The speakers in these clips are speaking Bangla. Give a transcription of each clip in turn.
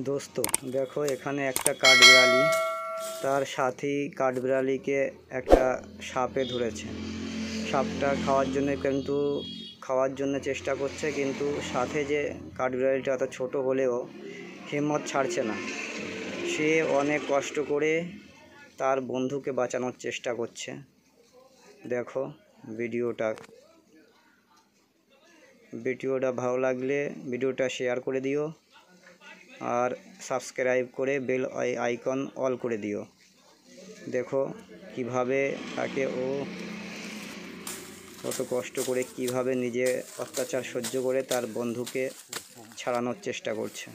দোস্ত দেখো, এখানে একটা কাঠবিড়ালি তার সাথী কাঠবিড়ালিকে একটা সাপে ধরেছে। সাপটা খাওয়ার জন্য চেষ্টা করছে, কিন্তু সাথে যে কাঠবিড়ালিটা এত ছোট হলেও হিম্মত ছাড়ছে না। সে অনেক কষ্ট করে তার বন্ধুকে বাঁচানোর চেষ্টা করছে। দেখো ভিডিওটা ভালো লাগলে ভিডিওটা শেয়ার করে দিও, আর সাবস্ক্রাইব করে বেল আইকন অল করে দিও। দেখো কিভাবে তাকে কত কষ্ট করে কিভাবে নিজে অত্যাচার সহ্য করে তার বন্ধুকে ছাড়ানোর চেষ্টা করছে।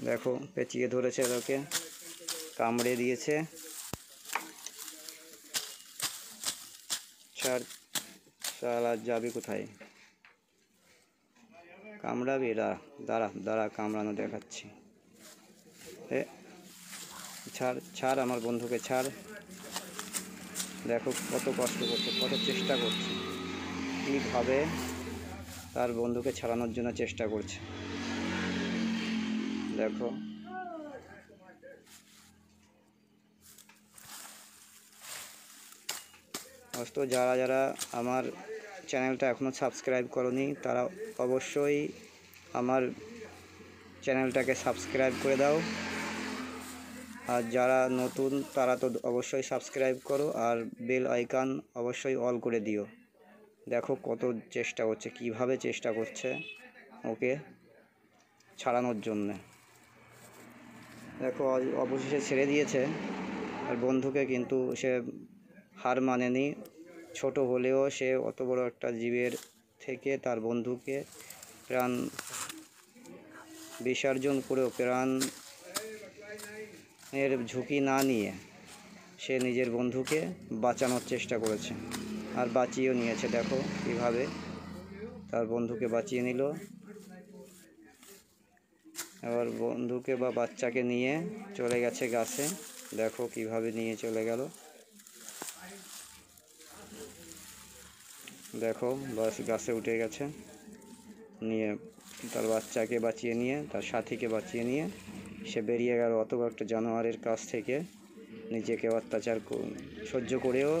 দেখো পেঁচিয়ে ধরেছে, ওকে কামড়ে দিয়েছে। শালা যাবি কোথায়? কামড়াবি? দাঁড়া কামড়ানো দেখাচ্ছি। ছাড় আমার বন্ধুকে ছাড়। দেখো কত কষ্ট করছে, কত চেষ্টা করছে, কীভাবে তার বন্ধুকে ছাড়ানোর জন্য চেষ্টা করছে। দেখো দোস্ত, যারা আমার চ্যানেলটা এখনও সাবস্ক্রাইব করনি তারা অবশ্যই আমার চ্যানেলটাকে সাবস্ক্রাইব করে দাও, আর যারা নতুন তারা তো অবশ্যই সাবস্ক্রাইব করো, আর বেল আইকন অবশ্যই অল করে দিও। দেখো কত চেষ্টা করছে, কিভাবে চেষ্টা করছে ওকে ছাড়ানোর জন্যে। দেখো অবশেষে ছেড়ে দিয়েছে আর বন্ধুকে, কিন্তু সে হার মানেনি। ছোট হলেও সে অত বড় একটা জীবের থেকে তার বন্ধুকে প্রাণ বিসর্জন করেও, প্রাণের ঝুঁকি না নিয়ে সে নিজের বন্ধুকে বাঁচানোর চেষ্টা করেছে, আর বাঁচিয়েও নিয়েছে। দেখো কীভাবে তার বন্ধুকে বাঁচিয়ে নিল। এবার বন্ধুকে বা বাচ্চাকে নিয়ে চলে গেছে গাছে। দেখো কিভাবে নিয়ে চলে গেল। দেখো বাস গাছে উঠে গেছে, নিয়ে তার বাচ্চাকে বাঁচিয়ে নিয়ে, তার সাথীকে বাঁচিয়ে নিয়ে সে বেরিয়ে গেল অত বড় একটা জানোয়ারের কাছ থেকে। নিজেকে অত্যাচার সহ্য করেও